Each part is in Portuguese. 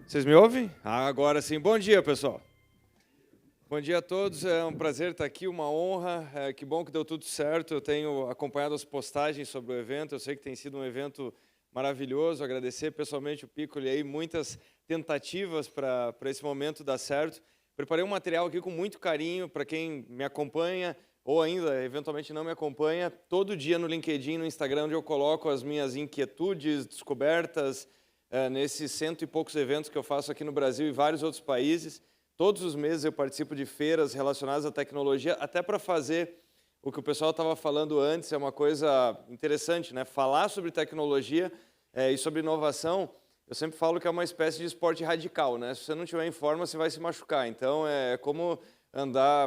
Vocês me ouvem? Agora sim. Bom dia, pessoal. Bom dia a todos. É um prazer estar aqui, uma honra. Que bom que deu tudo certo. Eu tenho acompanhado as postagens sobre o evento. Eu sei que tem sido um evento maravilhoso. Agradecer pessoalmente o Piccoli aí, muitas tentativas para esse momento dar certo. Preparei um material aqui com muito carinho para quem me acompanha ou ainda, eventualmente, não me acompanha. Todo dia no LinkedIn, no Instagram, onde eu coloco as minhas inquietudes, descobertas, nesses 100 e poucos eventos que eu faço aqui no Brasil e vários outros países. Todos os meses eu participo de feiras relacionadas à tecnologia, até para fazer o que o pessoal estava falando antes, é uma coisa interessante, né? Falar sobre tecnologia e sobre inovação, eu sempre falo que é uma espécie de esporte radical, né? Se você não estiver em forma, você vai se machucar. Então, é como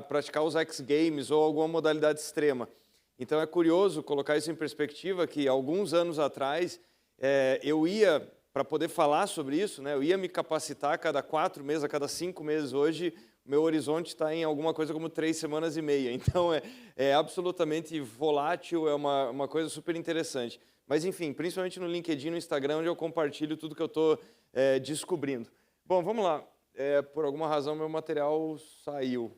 praticar os X Games ou alguma modalidade extrema. Então, é curioso colocar isso em perspectiva, que alguns anos atrás, eu ia, para poder falar sobre isso, né, eu ia me capacitar a cada 4 meses, a cada 5 meses. Hoje, meu horizonte está em alguma coisa como 3 semanas e meia. Então, é absolutamente volátil, é uma coisa super interessante. Mas, enfim, principalmente no LinkedIn, no Instagram, onde eu compartilho tudo que eu estou descobrindo. Bom, vamos lá. Por alguma razão, meu material saiu.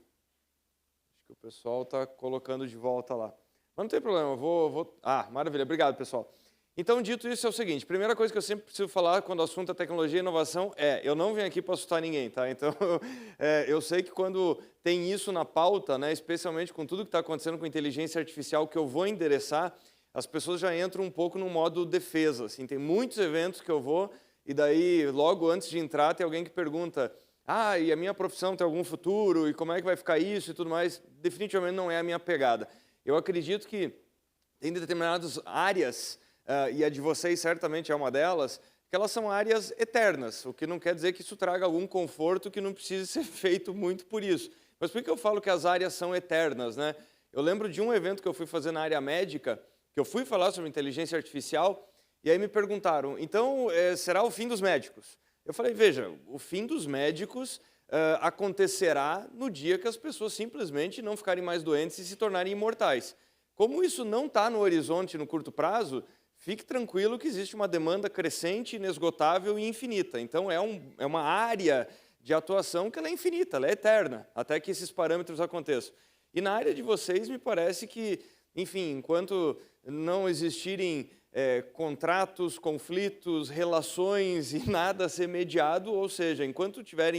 Acho que o pessoal está colocando de volta lá. Mas não tem problema, eu vou... Ah, maravilha, obrigado, pessoal. Então, dito isso, é o seguinte, primeira coisa que eu sempre preciso falar quando o assunto é tecnologia e inovação eu não venho aqui para assustar ninguém, tá? Então, eu sei que quando tem isso na pauta, né, especialmente com tudo que está acontecendo com inteligência artificial que eu vou endereçar, as pessoas já entram um pouco no modo defesa, assim. Tem muitos eventos que eu vou e daí, logo antes de entrar, tem alguém que pergunta: ah, e a minha profissão tem algum futuro? E como é que vai ficar isso e tudo mais? Definitivamente não é a minha pegada. Eu acredito que tem determinadas áreas, e a de vocês certamente é uma delas, que elas são áreas eternas, o que não quer dizer que isso traga algum conforto que não precise ser feito muito por isso. Mas por que eu falo que as áreas são eternas, né? Eu lembro de um evento que eu fui fazer na área médica, que eu fui falar sobre inteligência artificial, e aí me perguntaram: então, será o fim dos médicos? Eu falei: veja, o fim dos médicos acontecerá no dia que as pessoas simplesmente não ficarem mais doentes e se tornarem imortais. Como isso não está no horizonte no curto prazo, fique tranquilo que existe uma demanda crescente, inesgotável e infinita. Então, é uma área de atuação que ela é infinita, ela é eterna, até que esses parâmetros aconteçam. E na área de vocês, me parece que, enfim, enquanto não existirem contratos, conflitos, relações e nada a ser mediado, ou seja, enquanto tiver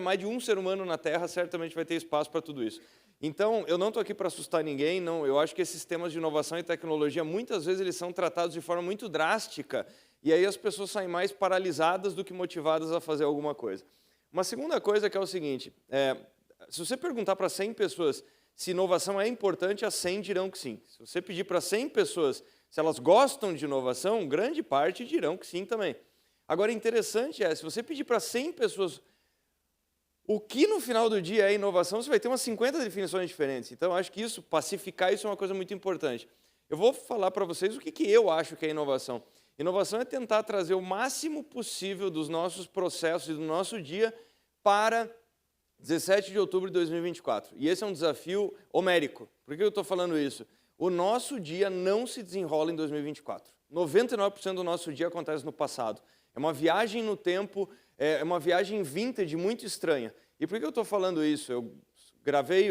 mais de um ser humano na Terra, certamente vai ter espaço para tudo isso. Então, eu não estou aqui para assustar ninguém, não. Eu acho que esses temas de inovação e tecnologia, muitas vezes, eles são tratados de forma muito drástica, e aí as pessoas saem mais paralisadas do que motivadas a fazer alguma coisa. Uma segunda coisa que é o seguinte, se você perguntar para 100 pessoas se inovação é importante, as 100 dirão que sim. Se você pedir para 100 pessoas se elas gostam de inovação, grande parte dirão que sim também. Agora, interessante se você pedir para 100 pessoas o que no final do dia é inovação, você vai ter umas 50 definições diferentes. Então, acho que pacificar isso é uma coisa muito importante. Eu vou falar para vocês o que eu acho que é inovação. Inovação é tentar trazer o máximo possível dos nossos processos e do nosso dia para 17 de outubro de 2024. E esse é um desafio homérico. Por que eu estou falando isso? O nosso dia não se desenrola em 2024. 99% do nosso dia acontece no passado. É uma viagem no tempo, é uma viagem vintage muito estranha. E por que eu estou falando isso? Eu gravei,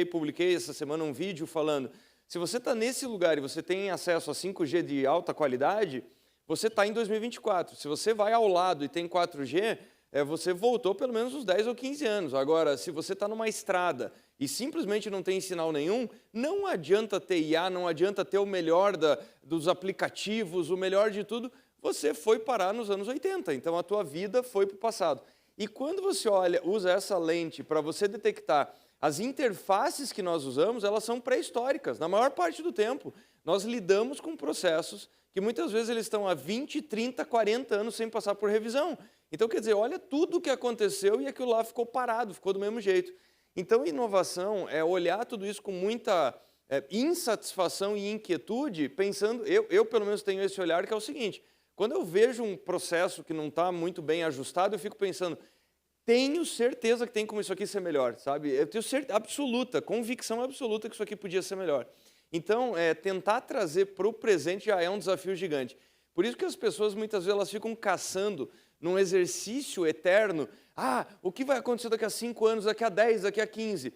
publiquei essa semana um vídeo falando: se você está nesse lugar e você tem acesso a 5G de alta qualidade, você está em 2024. Se você vai ao lado e tem 4G, você voltou pelo menos uns 10 ou 15 anos. Agora, se você está numa estrada e simplesmente não tem sinal nenhum, não adianta ter IA, não adianta ter o melhor dos aplicativos, o melhor de tudo, você foi parar nos anos 80, então a tua vida foi para o passado. E quando você usa essa lente para você detectar as interfaces que nós usamos, elas são pré-históricas. Na maior parte do tempo, nós lidamos com processos que muitas vezes eles estão há 20, 30, 40 anos sem passar por revisão. Então, quer dizer, olha tudo o que aconteceu e aquilo lá ficou parado, ficou do mesmo jeito. Então, inovação é olhar tudo isso com muita insatisfação e inquietude, pensando, eu pelo menos tenho esse olhar que é o seguinte: quando eu vejo um processo que não está muito bem ajustado, eu fico pensando, tenho certeza que tem como isso aqui ser melhor, sabe? Eu tenho certeza absoluta, convicção absoluta que isso aqui podia ser melhor. Então, tentar trazer para o presente já é um desafio gigante. Por isso que as pessoas, muitas vezes, elas ficam caçando num exercício eterno. O que vai acontecer daqui a 5 anos, daqui a 10, daqui a 15?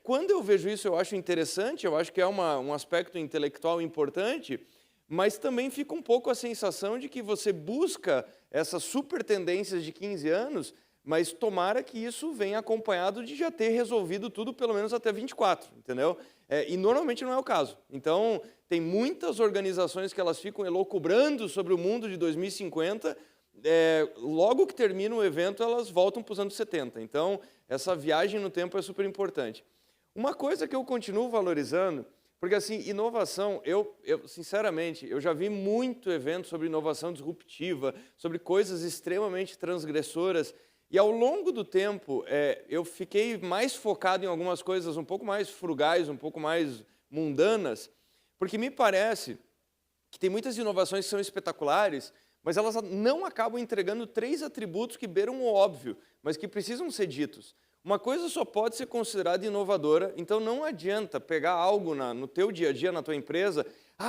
Quando eu vejo isso, eu acho interessante, eu acho que é um aspecto intelectual importante, mas também fica um pouco a sensação de que você busca essas super tendências de 15 anos, mas tomara que isso venha acompanhado de já ter resolvido tudo pelo menos até 24, entendeu? E normalmente não é o caso. Então, tem muitas organizações que elas ficam elucubrando sobre o mundo de 2050, logo que termina o evento, elas voltam para os anos 70. Então, essa viagem no tempo é super importante. Uma coisa que eu continuo valorizando, porque assim, inovação, eu sinceramente, eu já vi muito evento sobre inovação disruptiva, sobre coisas extremamente transgressoras, e ao longo do tempo, eu fiquei mais focado em algumas coisas um pouco mais frugais, um pouco mais mundanas, porque me parece que tem muitas inovações que são espetaculares, mas elas não acabam entregando 3 atributos que beiram o óbvio, mas que precisam ser ditos. Uma coisa só pode ser considerada inovadora, então não adianta pegar algo no teu dia a dia, na tua empresa,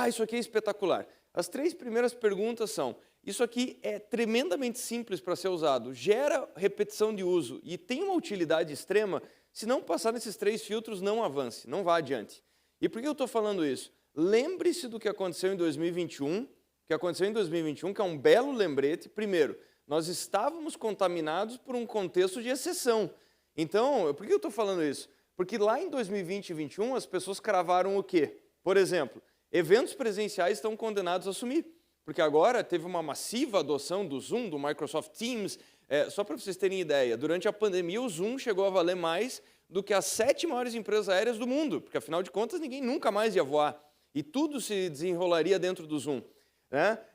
isso aqui é espetacular. As 3 primeiras perguntas são, isso aqui é tremendamente simples para ser usado, gera repetição de uso e tem uma utilidade extrema, se não passar nesses 3 filtros, não avance, não vá adiante. E por que eu estou falando isso? Lembre-se do que aconteceu em 2021, que é um belo lembrete. Primeiro, nós estávamos contaminados por um contexto de exceção. Então, por que eu estou falando isso? Porque lá em 2020 e 2021, as pessoas cravaram o quê? Por exemplo, eventos presenciais estão condenados a sumir, porque agora teve uma massiva adoção do Zoom, do Microsoft Teams. Só para vocês terem ideia, durante a pandemia o Zoom chegou a valer mais do que as 7 maiores empresas aéreas do mundo, porque afinal de contas ninguém nunca mais ia voar, e tudo se desenrolaria dentro do Zoom.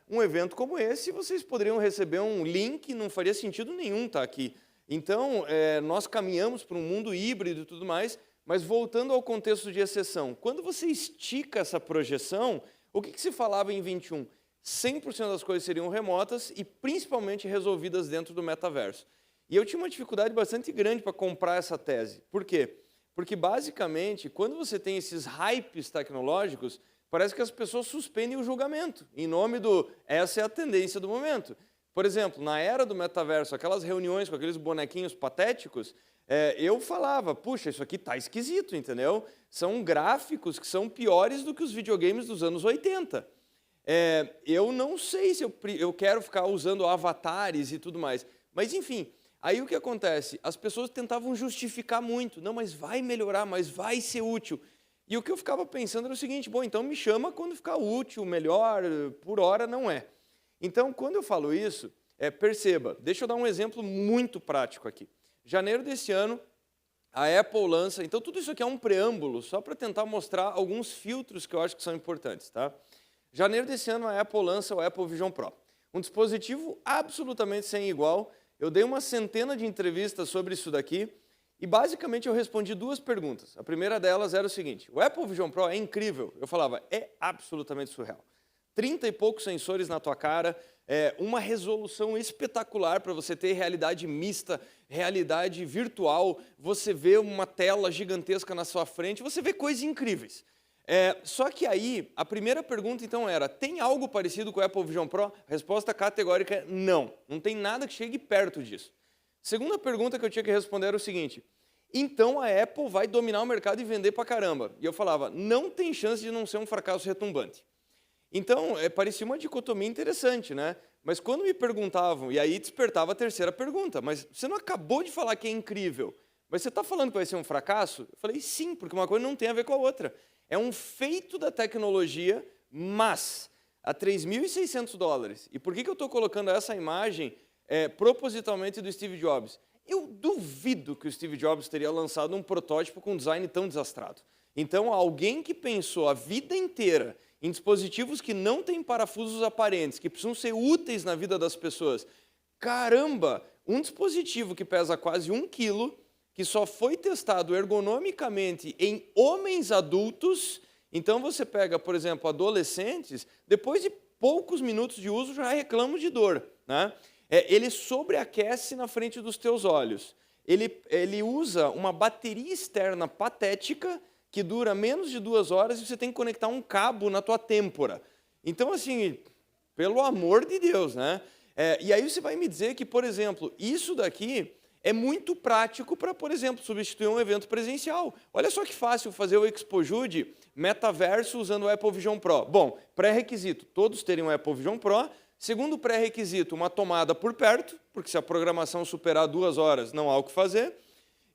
Um evento como esse, vocês poderiam receber um link, não faria sentido nenhum estar aqui. Então, nós caminhamos para um mundo híbrido e tudo mais, mas voltando ao contexto de exceção, quando você estica essa projeção, o que se falava em 21? 100% das coisas seriam remotas e principalmente resolvidas dentro do metaverso. E eu tinha uma dificuldade bastante grande para comprar essa tese. Por quê? Porque, basicamente, quando você tem esses hypes tecnológicos, parece que as pessoas suspendem o julgamento, em nome essa é a tendência do momento. Por exemplo, na era do metaverso, aquelas reuniões com aqueles bonequinhos patéticos, eu falava, puxa, isso aqui tá esquisito, entendeu? São gráficos que são piores do que os videogames dos anos 80. Eu não sei se eu quero ficar usando avatares e tudo mais, mas enfim, aí o que acontece? As pessoas tentavam justificar muito, não, mas vai melhorar, mas vai ser útil. E o que eu ficava pensando era o seguinte, bom, então me chama quando ficar útil, melhor, por hora não é. Então, quando eu falo isso, perceba, deixa eu dar um exemplo muito prático aqui. Janeiro desse ano, a Apple lança, então tudo isso aqui é um preâmbulo, só para tentar mostrar alguns filtros que eu acho que são importantes, tá? Janeiro desse ano, a Apple lança o Apple Vision Pro, um dispositivo absolutamente sem igual. Eu dei uma centena de entrevistas sobre isso daqui, e basicamente eu respondi 2 perguntas. A primeira delas era o seguinte, o Apple Vision Pro é incrível? Eu falava, é absolutamente surreal. 30 e poucos sensores na tua cara, uma resolução espetacular para você ter realidade mista, realidade virtual, você vê uma tela gigantesca na sua frente, você vê coisas incríveis. Só que aí, a primeira pergunta então era, tem algo parecido com o Apple Vision Pro? A resposta categórica é não, não tem nada que chegue perto disso. Segunda pergunta que eu tinha que responder era o seguinte, então a Apple vai dominar o mercado e vender pra caramba. E eu falava, não tem chance de não ser um fracasso retumbante. Então, parecia uma dicotomia interessante, né? Mas quando me perguntavam, e aí despertava a terceira pergunta, mas você não acabou de falar que é incrível, mas você está falando que vai ser um fracasso? Eu falei, sim, porque uma coisa não tem a ver com a outra. É um feito da tecnologia, mas a $3.600. E por que eu estou colocando essa imagem propositalmente do Steve Jobs? Eu duvido que o Steve Jobs teria lançado um protótipo com um design tão desastrado. Então, alguém que pensou a vida inteira em dispositivos que não têm parafusos aparentes, que precisam ser úteis na vida das pessoas. Caramba, um dispositivo que pesa quase 1 quilo, que só foi testado ergonomicamente em homens adultos, então você pega, por exemplo, adolescentes, depois de poucos minutos de uso já reclamam de dor, né? Ele sobreaquece na frente dos teus olhos. Ele usa uma bateria externa patética que dura menos de 2 horas e você tem que conectar um cabo na tua têmpora. Então, assim, pelo amor de Deus, né? E aí você vai me dizer que, por exemplo, isso daqui é muito prático para, por exemplo, substituir um evento presencial. Olha só que fácil fazer o ExpoJude metaverso usando o Apple Vision Pro. Bom, pré-requisito, todos terem um Apple Vision Pro. Segundo pré-requisito, uma tomada por perto, porque se a programação superar 2 horas, não há o que fazer.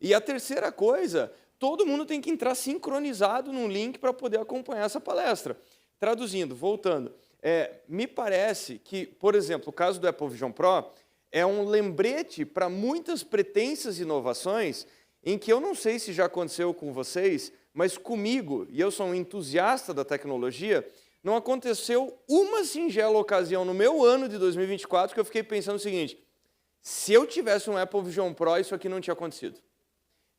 E a terceira coisa, todo mundo tem que entrar sincronizado num link para poder acompanhar essa palestra. Traduzindo, voltando, me parece que, por exemplo, o caso do Apple Vision Pro é um lembrete para muitas pretensas inovações em que eu não sei se já aconteceu com vocês, mas comigo, e eu sou um entusiasta da tecnologia, não aconteceu uma singela ocasião no meu ano de 2024 que eu fiquei pensando o seguinte: se eu tivesse um Apple Vision Pro, isso aqui não tinha acontecido.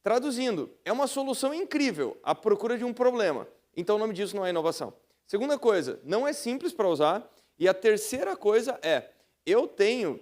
Traduzindo, é uma solução incrível à procura de um problema. Então o nome disso não é inovação. Segunda coisa, não é simples para usar. E a terceira coisa eu tenho,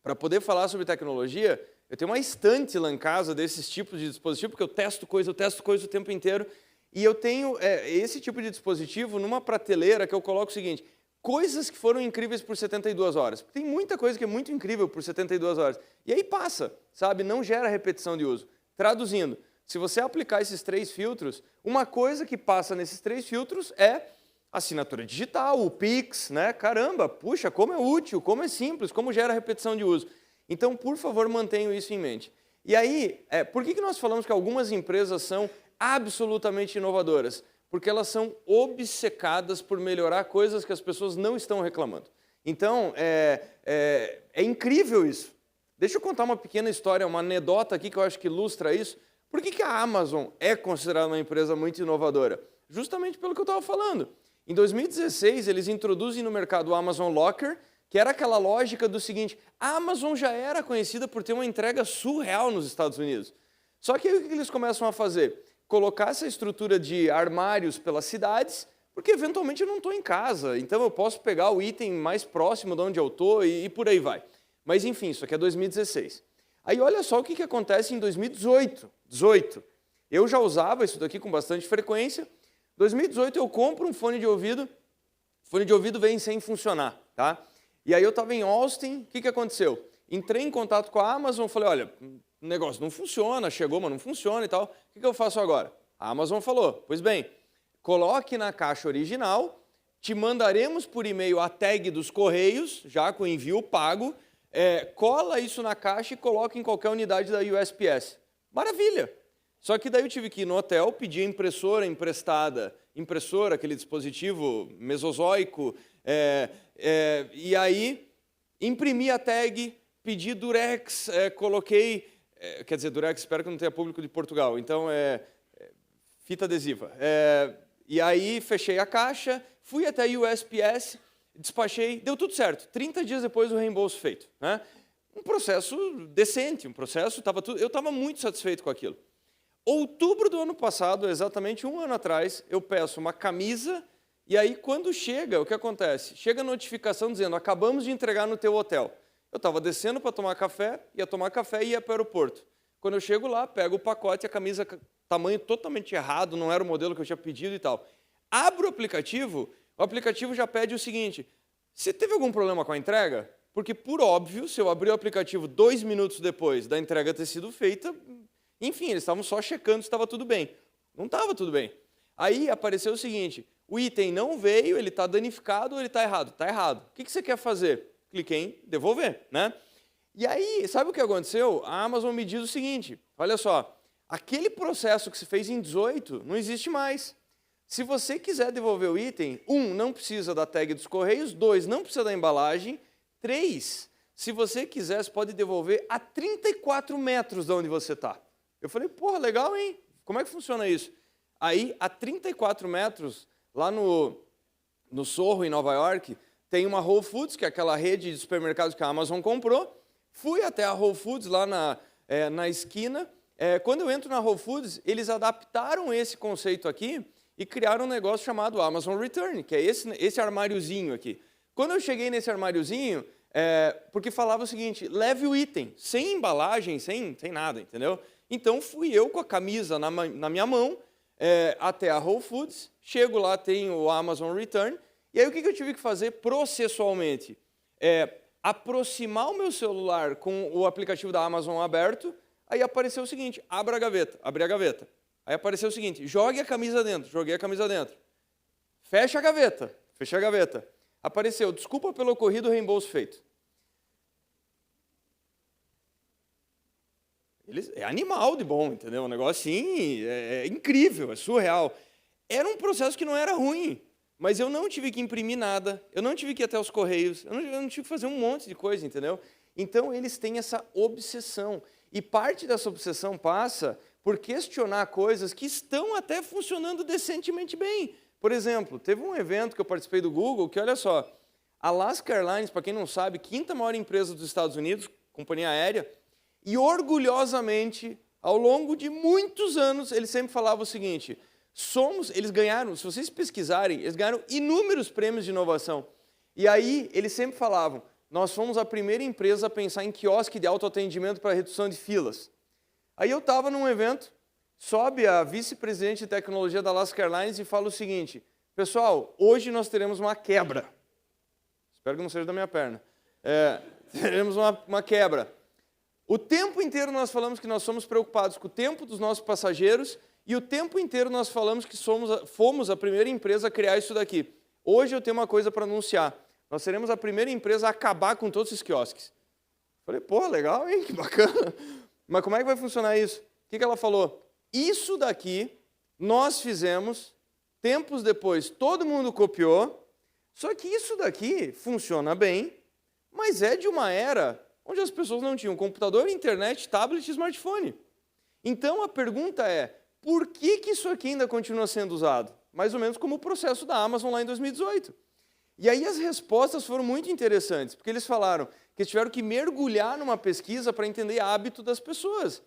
para poder falar sobre tecnologia, eu tenho uma estante lá em casa desses tipos de dispositivo, porque eu testo coisa o tempo inteiro. E eu tenho esse tipo de dispositivo numa prateleira que eu coloco o seguinte: coisas que foram incríveis por 72 horas. Tem muita coisa que é muito incrível por 72 horas. E aí passa, sabe? Não gera repetição de uso. Traduzindo, se você aplicar esses 3 filtros, uma coisa que passa nesses 3 filtros é assinatura digital, o Pix, né? Caramba, puxa, como é útil, como é simples, como gera repetição de uso. Então, por favor, mantenham isso em mente. E aí, por que nós falamos que algumas empresas são absolutamente inovadoras? Porque elas são obcecadas por melhorar coisas que as pessoas não estão reclamando. Então, é incrível isso. Deixa eu contar uma pequena história, uma anedota aqui que eu acho que ilustra isso. Por que a Amazon é considerada uma empresa muito inovadora? Justamente pelo que eu estava falando. Em 2016, eles introduzem no mercado o Amazon Locker, que era aquela lógica do seguinte: a Amazon já era conhecida por ter uma entrega surreal nos Estados Unidos. Só que aí o que eles começam a fazer? Colocar essa estrutura de armários pelas cidades, porque eventualmente eu não estou em casa, então eu posso pegar o item mais próximo de onde eu estou e por aí vai. Mas enfim, isso aqui é 2016. Aí olha só o que acontece em 2018. Eu já usava isso daqui com bastante frequência. Em 2018 eu compro um fone de ouvido vem sem funcionar, tá? E aí eu estava em Austin, o que aconteceu? Entrei em contato com a Amazon, falei: olha, o negócio não funciona, chegou, mas não funciona e tal. O que eu faço agora? A Amazon falou: pois bem, coloque na caixa original, te mandaremos por e-mail a tag dos correios, já com envio pago, cola isso na caixa e coloca em qualquer unidade da USPS. Maravilha! Só que daí eu tive que ir no hotel, pedir a impressora emprestada, aquele dispositivo mesozoico, e aí imprimi a tag, pedi Durex, coloquei, quer dizer, Durex, espero que não tenha público de Portugal, então fita adesiva. E aí fechei a caixa, fui até a USPS, despachei, deu tudo certo. 30 dias depois o reembolso feito, né? Um processo decente, eu estava muito satisfeito com aquilo. Outubro do ano passado, exatamente 1 ano atrás, eu peço uma camisa e aí quando chega, o que acontece? Chega a notificação dizendo: acabamos de entregar no teu hotel. Eu estava descendo para tomar café, ia tomar café e ia para o aeroporto. Quando eu chego lá, pego o pacote, a camisa tamanho totalmente errado, não era o modelo que eu tinha pedido e tal. Abro o aplicativo já pede o seguinte: você teve algum problema com a entrega? Porque, por óbvio, se eu abrir o aplicativo 2 minutos depois da entrega ter sido feita, enfim, eles estavam só checando se estava tudo bem. Não estava tudo bem. Aí apareceu o seguinte: o item não veio, ele está danificado ou ele está errado? Está errado. O que você quer fazer? Cliquei em devolver, né? E aí, sabe o que aconteceu? A Amazon me diz o seguinte: olha só, aquele processo que você fez em 18 não existe mais. Se você quiser devolver o item, 1, não precisa da tag dos correios, 2, não precisa da embalagem, 3, se você quiser, você pode devolver a 34 metros de onde você está. Eu falei: porra, legal, hein? Como é que funciona isso? Aí, a 34 metros, lá no Sorro, em Nova York, tem uma Whole Foods, que é aquela rede de supermercados que a Amazon comprou. Fui até a Whole Foods, lá na esquina. Quando eu entro na Whole Foods, eles adaptaram esse conceito aqui e criaram um negócio chamado Amazon Return, que é esse armáriozinho aqui. Quando eu cheguei nesse armáriozinho, porque falava o seguinte: leve o item, sem embalagem, sem nada, entendeu? Então, fui eu com a camisa na minha mão, até a Whole Foods, chego lá, tem o Amazon Return, e aí o que eu tive que fazer processualmente? aproximar o meu celular com o aplicativo da Amazon aberto, aí apareceu o seguinte, abra a gaveta, abri a gaveta. Aí apareceu o seguinte, jogue a camisa dentro, joguei a camisa dentro. Fecha a gaveta, fechei a gaveta. Apareceu, desculpa pelo ocorrido, reembolso feito. É animal de bom, entendeu? Um negócio assim, é incrível, é surreal. Era um processo que não era ruim, mas eu não tive que imprimir nada, eu não tive que ir até os correios, eu não tive que fazer um monte de coisa, entendeu? Então, eles têm essa obsessão. E parte dessa obsessão passa por questionar coisas que estão até funcionando decentemente bem. Por exemplo, teve um evento que eu participei do Google, que olha só, a Alaska Airlines, para quem não sabe, quinta maior empresa dos Estados Unidos, companhia aérea, e orgulhosamente, ao longo de muitos anos, eles sempre falavam o seguinte, eles ganharam, se vocês pesquisarem, eles ganharam inúmeros prêmios de inovação. E aí, eles sempre falavam, nós fomos a primeira empresa a pensar em quiosque de autoatendimento para redução de filas. Aí eu estava num evento, sobe a vice-presidente de tecnologia da Alaska Airlines e fala o seguinte, pessoal, hoje nós teremos uma quebra. Espero que não seja da minha perna. Teremos uma quebra. O tempo inteiro nós falamos que nós somos preocupados com o tempo dos nossos passageiros e o tempo inteiro nós falamos que fomos a primeira empresa a criar isso daqui. Hoje eu tenho uma coisa para anunciar. Nós seremos a primeira empresa a acabar com todos esses quiosques. Falei, pô, legal, hein? Que bacana. Mas como é que vai funcionar isso? O que ela falou? Isso daqui nós fizemos, tempos depois todo mundo copiou, só que isso daqui funciona bem, mas é de uma era onde as pessoas não tinham computador, internet, tablet e smartphone. Então a pergunta é, por que isso aqui ainda continua sendo usado? Mais ou menos como o processo da Amazon lá em 2018. E aí as respostas foram muito interessantes, porque eles falaram que eles tiveram que mergulhar numa pesquisa para entender hábito das pessoas.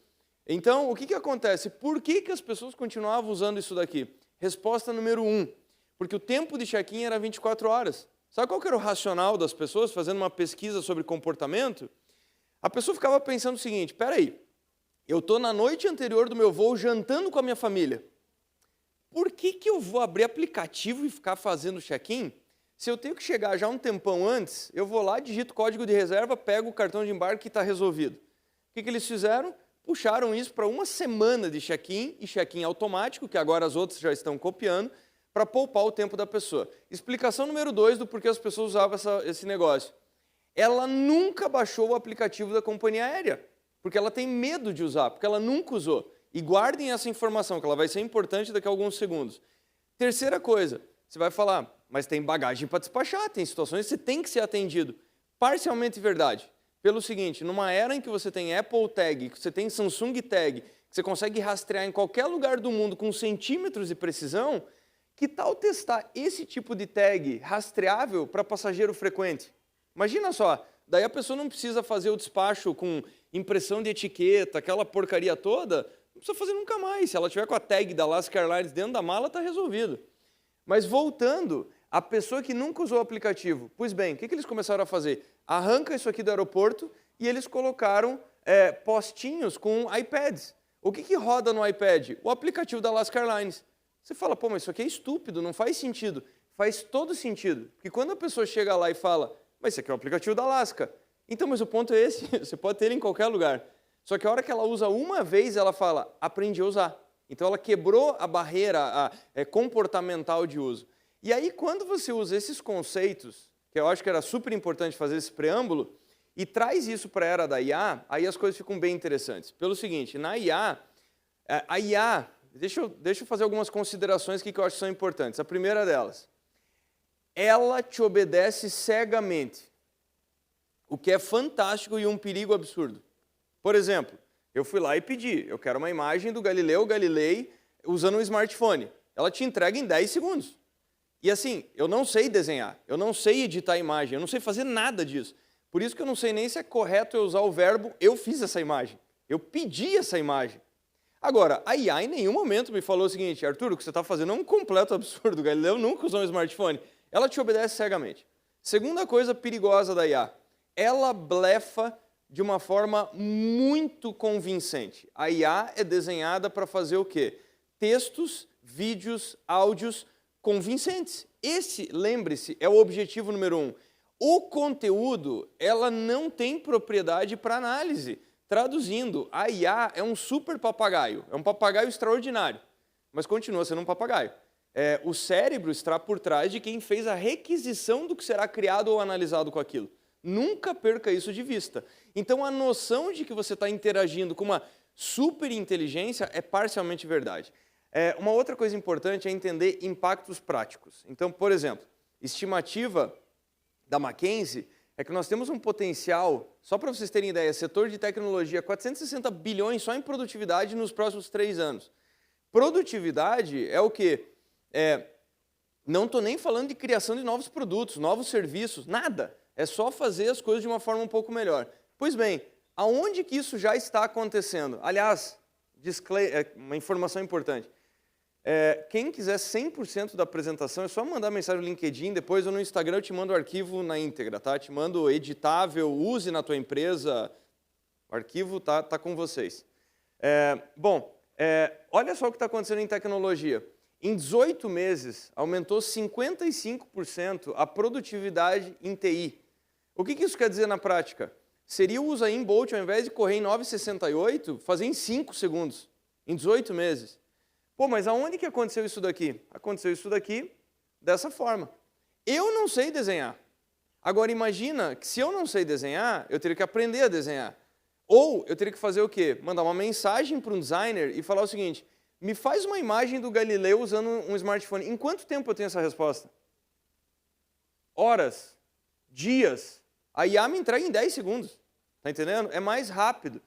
Então, o que acontece? Por que as pessoas continuavam usando isso daqui? Resposta número 1, porque o tempo de check-in era 24 horas. Sabe qual que era o racional das pessoas fazendo uma pesquisa sobre comportamento? A pessoa ficava pensando o seguinte, peraí, eu estou na noite anterior do meu voo jantando com a minha família. Por que eu vou abrir aplicativo e ficar fazendo check-in? Se eu tenho que chegar já um tempão antes, eu vou lá, digito o código de reserva, pego o cartão de embarque e está resolvido. O que eles fizeram? Puxaram isso para uma semana de check-in e check-in automático, que agora as outras já estão copiando, para poupar o tempo da pessoa. Explicação número 2 do porquê as pessoas usavam esse negócio. Ela nunca baixou o aplicativo da companhia aérea, porque ela tem medo de usar, porque ela nunca usou. E guardem essa informação, que ela vai ser importante daqui a alguns segundos. Terceira coisa, você vai falar, mas tem bagagem para despachar, tem situações que você tem que ser atendido. Parcialmente verdade. Pelo seguinte, numa era em que você tem Apple Tag, que você tem Samsung Tag, que você consegue rastrear em qualquer lugar do mundo com centímetros de precisão, que tal testar esse tipo de tag rastreável para passageiro frequente? Imagina só, daí a pessoa não precisa fazer o despacho com impressão de etiqueta, aquela porcaria toda, não precisa fazer nunca mais. Se ela tiver com a tag da Alaska Airlines dentro da mala, está resolvido. Mas voltando, a pessoa que nunca usou o aplicativo, pois bem, o que eles começaram a fazer? Arranca isso aqui do aeroporto e eles colocaram postinhos com iPads. O que roda no iPad? O aplicativo da Alaska Airlines. Você fala, pô, mas isso aqui é estúpido, não faz sentido. Faz todo sentido. Porque quando a pessoa chega lá e fala, mas isso aqui é o aplicativo da Alaska. Então, mas o ponto é esse, você pode ter ele em qualquer lugar. Só que a hora que ela usa uma vez, ela fala, aprendi a usar. Então, ela quebrou a barreira comportamental de uso. E aí, quando você usa esses conceitos, que eu acho que era super importante fazer esse preâmbulo, e traz isso para a era da IA, aí as coisas ficam bem interessantes. Pelo seguinte, na IA, a IA, deixa eu fazer algumas considerações que eu acho que são importantes. A primeira delas, ela te obedece cegamente, o que é fantástico e um perigo absurdo. Por exemplo, eu fui lá e pedi, eu quero uma imagem do Galileu Galilei usando um smartphone. Ela te entrega em 10 segundos. E assim, eu não sei desenhar, eu não sei editar imagem, eu não sei fazer nada disso. Por isso que eu não sei nem se é correto eu usar o verbo eu fiz essa imagem. Eu pedi essa imagem. Agora, a IA em nenhum momento me falou o seguinte, Arthur, o que você está fazendo é um completo absurdo, o Galileu nunca usou um smartphone. Ela te obedece cegamente. Segunda coisa perigosa da IA, ela blefa de uma forma muito convincente. A IA é desenhada para fazer o quê? Textos, vídeos, áudios convincentes. Esse, lembre-se, é o objetivo número 1. o conteúdo, ela não tem propriedade para análise. Traduzindo, a IA é um super papagaio, é um papagaio extraordinário, mas continua sendo um papagaio. O cérebro está por trás de quem fez a requisição do que será criado ou analisado com aquilo. Nunca perca isso de vista. Então, a noção de que você está interagindo com uma super inteligência é parcialmente verdade. Uma outra coisa importante é entender impactos práticos. Então, por exemplo, estimativa da McKinsey é que nós temos um potencial, só para vocês terem ideia, setor de tecnologia, 460 bilhões só em produtividade nos próximos 3 anos. Produtividade é o quê? Não estou nem falando de criação de novos produtos, novos serviços, nada. É só fazer as coisas de uma forma um pouco melhor. Pois bem, aonde que isso já está acontecendo? Aliás, uma informação importante. Quem quiser 100% da apresentação, é só mandar mensagem no LinkedIn, depois ou no Instagram eu te mando o arquivo na íntegra, tá? Te mando editável, use na tua empresa, o arquivo tá com vocês. Olha só o que está acontecendo em tecnologia. Em 18 meses, aumentou 55% a produtividade em TI. O que isso quer dizer na prática? Seria o Usain Bolt, ao invés de correr em 9,68, fazer em 5 segundos, em 18 meses. Pô, mas aonde que aconteceu isso daqui? Aconteceu isso daqui dessa forma. Eu não sei desenhar. Agora, imagina que se eu não sei desenhar, eu teria que aprender a desenhar. Ou eu teria que fazer o quê? Mandar uma mensagem para um designer e falar o seguinte: me faz uma imagem do Galileu usando um smartphone. Em quanto tempo eu tenho essa resposta? Horas, dias. A IA me entrega em 10 segundos. Está entendendo? É mais rápido.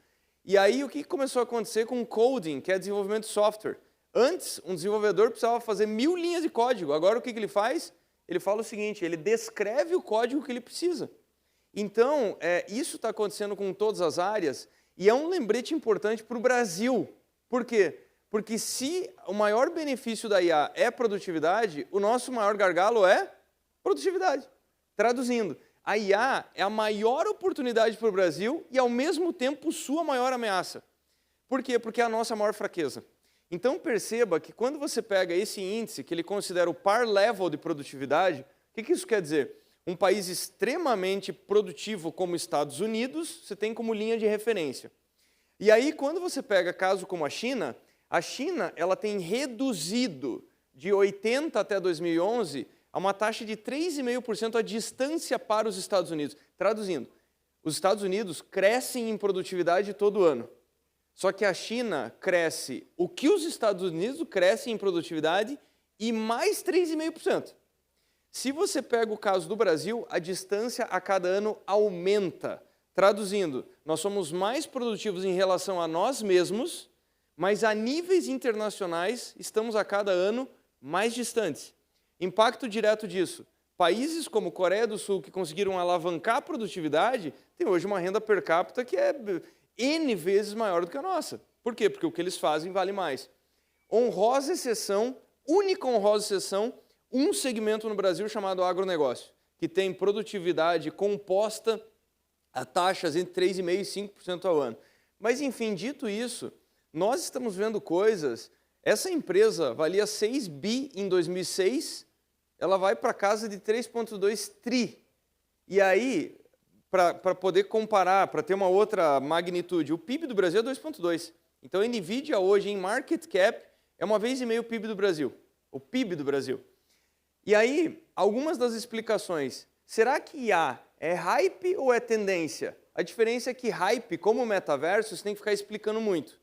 E aí, o que começou a acontecer com o coding, que é desenvolvimento de software? Antes, um desenvolvedor precisava fazer 1000 linhas de código. Agora, o que ele faz? Ele fala o seguinte: ele descreve o código que ele precisa. Então, isso está acontecendo com todas as áreas e é um lembrete importante para o Brasil. Por quê? Porque se o maior benefício da IA é produtividade, o nosso maior gargalo é produtividade. Traduzindo, a IA é a maior oportunidade para o Brasil e, ao mesmo tempo, sua maior ameaça. Por quê? Porque é a nossa maior fraqueza. Então, perceba que quando você pega esse índice, que ele considera o par level de produtividade, o que isso quer dizer? Um país extremamente produtivo como Estados Unidos, você tem como linha de referência. E aí, quando você pega caso como a China ela tem reduzido de 80 até 2011 a uma taxa de 3,5% a distância para os Estados Unidos. Traduzindo, os Estados Unidos crescem em produtividade todo ano. Só que a China cresce o que os Estados Unidos crescem em produtividade e mais 3,5%. Se você pega o caso do Brasil, a distância a cada ano aumenta. Traduzindo, nós somos mais produtivos em relação a nós mesmos, mas a níveis internacionais estamos a cada ano mais distantes. Impacto direto disso: países como Coreia do Sul, que conseguiram alavancar a produtividade, têm hoje uma renda per capita que é N vezes maior do que a nossa. Por quê? Porque o que eles fazem vale mais. Honrosa exceção, única honrosa exceção, um segmento no Brasil chamado agronegócio, que tem produtividade composta a taxas entre 3,5% e 5% ao ano. Mas, enfim, dito isso, nós estamos vendo coisas. Essa empresa valia 6 bi em 2006, ela vai para casa de 3,2 tri. E aí, para poder comparar, para ter uma outra magnitude, o PIB do Brasil é 2,2. Então, a NVIDIA hoje, em market cap, é 1,5 vezes o PIB do Brasil. O PIB do Brasil. E aí, algumas das explicações. Será que IA é hype ou é tendência? A diferença é que hype, como o metaverso, você tem que ficar explicando muito.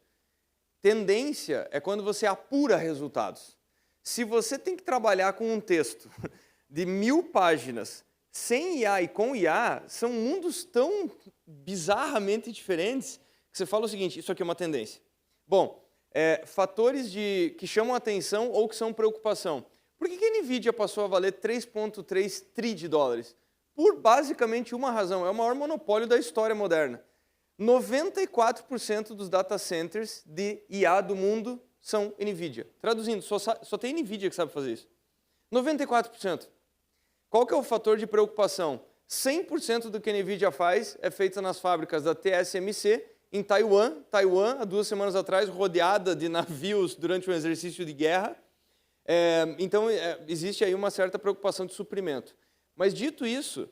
Tendência é quando você apura resultados. Se você tem que trabalhar com um texto de 1000 páginas, sem IA e com IA, são mundos tão bizarramente diferentes que você fala o seguinte: isso aqui é uma tendência. Bom, fatores que chamam atenção ou que são preocupação. Por que a NVIDIA passou a valer 3,3 tri de dólares? Por basicamente uma razão: é o maior monopólio da história moderna. 94% dos data centers de IA do mundo são NVIDIA. Traduzindo, só tem NVIDIA que sabe fazer isso. 94%. Qual que é o fator de preocupação? 100% do que a NVIDIA faz é feito nas fábricas da TSMC, em Taiwan. Taiwan, há 2 semanas atrás, rodeada de navios durante um exercício de guerra. Então, existe aí uma certa preocupação de suprimento. Mas, dito isso,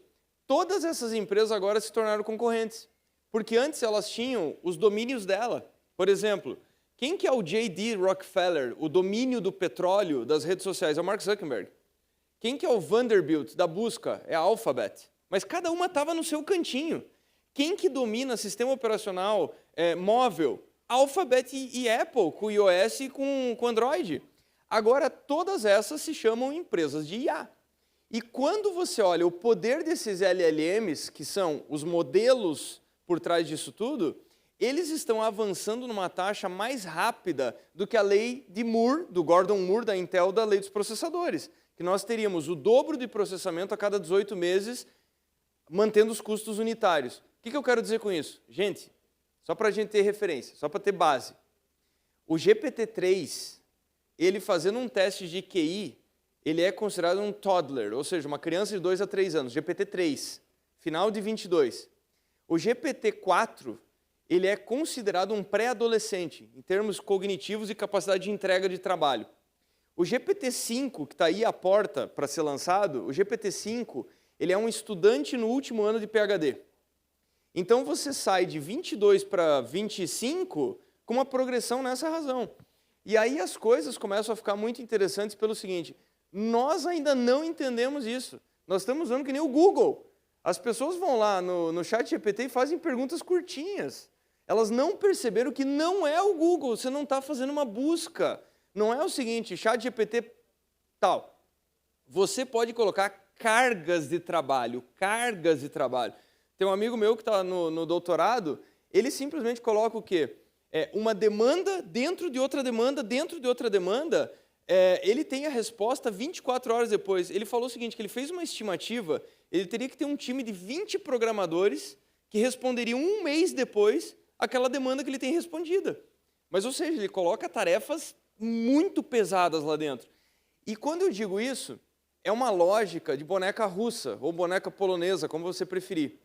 Todas essas empresas agora se tornaram concorrentes, porque antes elas tinham os domínios dela. Por exemplo, quem que é o J.D. Rockefeller, o domínio do petróleo das redes sociais? É o Mark Zuckerberg. Quem que é o Vanderbilt da busca? É a Alphabet. Mas cada uma estava no seu cantinho. Quem que domina sistema operacional móvel? Alphabet e Apple, com o iOS e com Android. Agora, todas essas se chamam empresas de IA. E quando você olha o poder desses LLMs, que são os modelos por trás disso tudo, eles estão avançando numa taxa mais rápida do que a lei de Moore, do Gordon Moore, da Intel, da lei dos processadores. Que nós teríamos o dobro de processamento a cada 18 meses, mantendo os custos unitários. O que eu quero dizer com isso? Gente, só para a gente ter referência, só para ter base. O GPT-3, ele fazendo um teste de QI, ele é considerado um toddler, ou seja, uma criança de 2 a 3 anos, GPT-3, final de 22. O GPT-4, ele é considerado um pré-adolescente, em termos cognitivos e capacidade de entrega de trabalho. O GPT-5, que está aí à porta para ser lançado, o GPT-5, ele é um estudante no último ano de PhD. Então você sai de 22 para 25 com uma progressão nessa razão. E aí as coisas começam a ficar muito interessantes pelo seguinte: nós ainda não entendemos isso. Nós estamos usando que nem o Google. As pessoas vão lá no chat GPT e fazem perguntas curtinhas. Elas não perceberam que não é o Google, você não está fazendo uma busca. Não é o seguinte, chat GPT tal. Você pode colocar cargas de trabalho, cargas de trabalho. Tem um amigo meu que está no doutorado, ele simplesmente coloca o quê? Uma demanda dentro de outra demanda, dentro de outra demanda, ele tem a resposta 24 horas depois. Ele falou o seguinte, que ele fez uma estimativa, ele teria que ter um time de 20 programadores que responderiam um mês depois aquela demanda que ele tem respondida. Mas, ou seja, ele coloca tarefas muito pesadas lá dentro. E quando eu digo isso, é uma lógica de boneca russa ou boneca polonesa, como você preferir.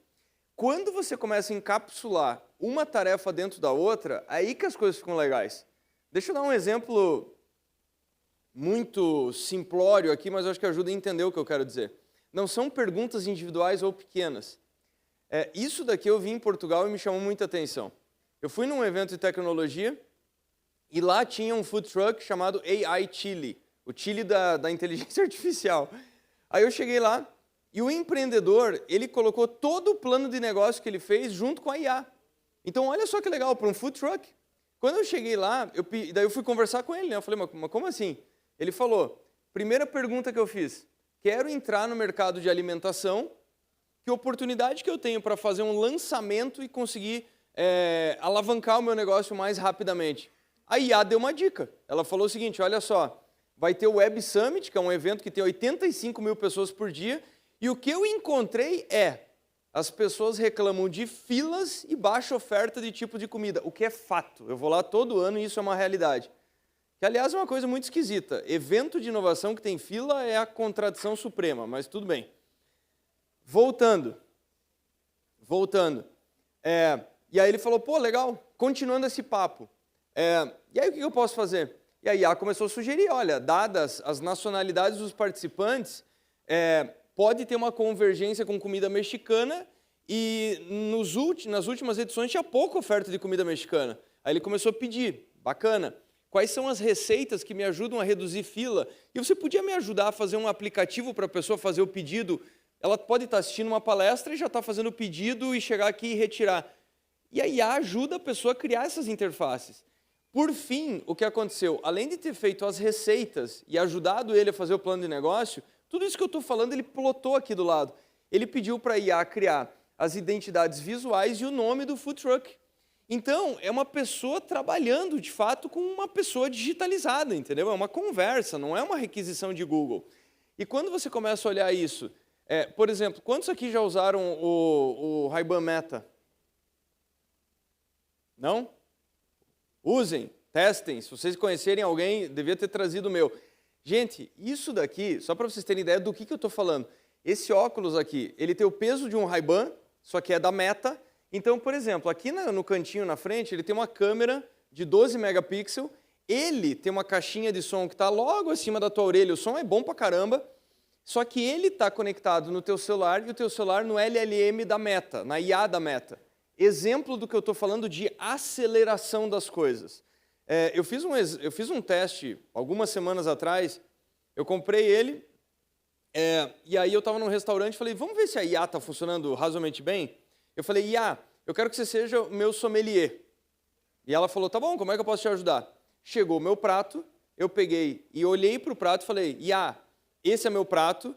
Quando você começa a encapsular uma tarefa dentro da outra, aí que as coisas ficam legais. Deixa eu dar um exemplo muito simplório aqui, mas eu acho que ajuda a entender o que eu quero dizer. Não são perguntas individuais ou pequenas. Isso daqui eu vi em Portugal e me chamou muita atenção. Eu fui num evento de tecnologia e lá tinha um food truck chamado AI Chile, o Chile da inteligência artificial. Aí eu cheguei lá e o empreendedor, ele colocou todo o plano de negócio que ele fez junto com a IA. Então, olha só que legal, para um food truck. Quando eu cheguei lá, daí eu fui conversar com ele, né? Eu falei, mas como assim? Ele falou, primeira pergunta que eu fiz, quero entrar no mercado de alimentação, que oportunidade que eu tenho para fazer um lançamento e conseguir alavancar o meu negócio mais rapidamente? A IA deu uma dica. Ela falou o seguinte, olha só, vai ter o Web Summit, que é um evento que tem 85 mil pessoas por dia, e o que eu encontrei as pessoas reclamam de filas e baixa oferta de tipo de comida, o que é fato. Eu vou lá todo ano e isso é uma realidade. Que, aliás, é uma coisa muito esquisita. Evento de inovação que tem fila é a contradição suprema, mas tudo bem. Voltando. E aí ele falou, pô, legal, continuando esse papo. E aí o que eu posso fazer? E a IA começou a sugerir, olha, dadas as nacionalidades dos participantes, pode ter uma convergência com comida mexicana e nas últimas edições tinha pouca oferta de comida mexicana. Aí ele começou a pedir, bacana, quais são as receitas que me ajudam a reduzir fila? E você podia me ajudar a fazer um aplicativo para a pessoa fazer o pedido? Ela pode estar assistindo uma palestra e já está fazendo o pedido e chegar aqui e retirar. E a IA ajuda a pessoa a criar essas interfaces. Por fim, o que aconteceu? Além de ter feito as receitas e ajudado ele a fazer o plano de negócio, tudo isso que eu estou falando, ele plotou aqui do lado. Ele pediu para a IA criar as identidades visuais e o nome do food truck. Então, é uma pessoa trabalhando, de fato, com uma pessoa digitalizada, entendeu? É uma conversa, não é uma requisição de Google. E quando você começa a olhar isso, por exemplo, quantos aqui já usaram o Ray-Ban Meta? Não? Usem, testem. Se vocês conhecerem alguém, devia ter trazido o meu. Gente, isso daqui, só para vocês terem ideia do que eu estou falando. Esse óculos aqui, ele tem o peso de um Ray-Ban, só que é da Meta. Então, por exemplo, aqui no cantinho na frente, ele tem uma câmera de 12 megapixels. Ele tem uma caixinha de som que está logo acima da tua orelha. O som é bom pra caramba. Só que ele está conectado no teu celular e o teu celular no LLM da Meta, na IA da Meta. Exemplo do que eu estou falando de aceleração das coisas. Eu fiz um teste algumas semanas atrás, eu comprei ele, e aí eu estava num restaurante e falei, vamos ver se a IA está funcionando razoavelmente bem? Eu falei, IA, eu quero que você seja o meu sommelier. E ela falou, tá bom, como é que eu posso te ajudar? Chegou o meu prato, eu peguei e olhei para o prato e falei, IA, esse é meu prato,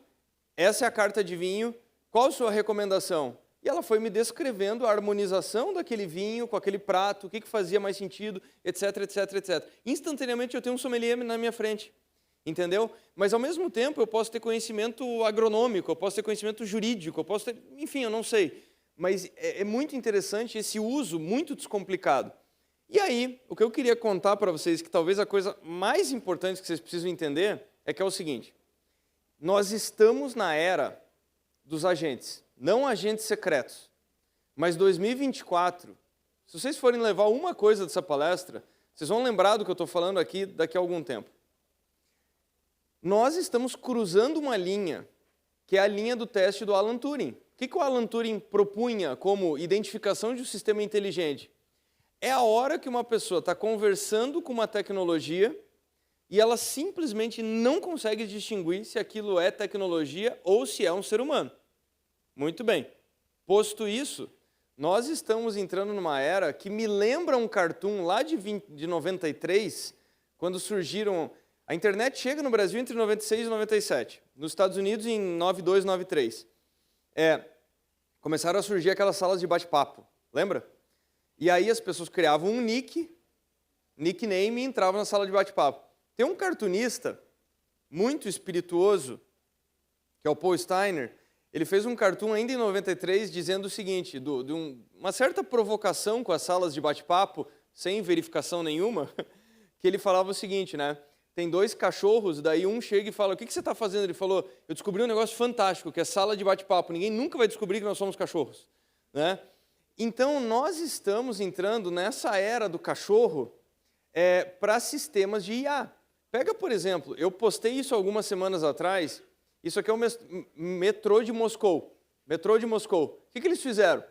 essa é a carta de vinho, qual a sua recomendação? E ela foi me descrevendo a harmonização daquele vinho com aquele prato, o que fazia mais sentido, etc, etc, etc. Instantaneamente eu tenho um sommelier na minha frente, entendeu? Mas ao mesmo tempo eu posso ter conhecimento agronômico, eu posso ter conhecimento jurídico, eu posso ter, enfim, eu não sei. Mas é muito interessante esse uso muito descomplicado. E aí, o que eu queria contar para vocês, que talvez a coisa mais importante que vocês precisam entender, é que é o seguinte, nós estamos na era dos agentes, não agentes secretos, mas 2024, se vocês forem levar uma coisa dessa palestra, vocês vão lembrar do que eu estou falando aqui daqui a algum tempo. Nós estamos cruzando uma linha, que é a linha do teste do Alan Turing. O que o Alan Turing propunha como identificação de um sistema inteligente? É a hora que uma pessoa está conversando com uma tecnologia e ela simplesmente não consegue distinguir se aquilo é tecnologia ou se é um ser humano. Muito bem. Posto isso, nós estamos entrando numa era que me lembra um cartoon lá de 93, quando surgiram... A internet chega no Brasil entre 96 e 97, nos Estados Unidos em 92, 93. Começaram a surgir aquelas salas de bate-papo, lembra? E aí as pessoas criavam um nickname e entravam na sala de bate-papo. Tem um cartunista muito espirituoso, que é o Paul Steiner, ele fez um cartoon ainda em 93 dizendo o seguinte, uma certa provocação com as salas de bate-papo, sem verificação nenhuma, que ele falava o seguinte, né? Tem dois cachorros, daí um chega e fala, o que você está fazendo? Ele falou, eu descobri um negócio fantástico, que é sala de bate-papo, ninguém nunca vai descobrir que nós somos cachorros, né? Então, nós estamos entrando nessa era do cachorro para sistemas de IA. Pega, por exemplo, eu postei isso algumas semanas atrás, isso aqui é o metrô de Moscou. Metrô de Moscou. O que eles fizeram?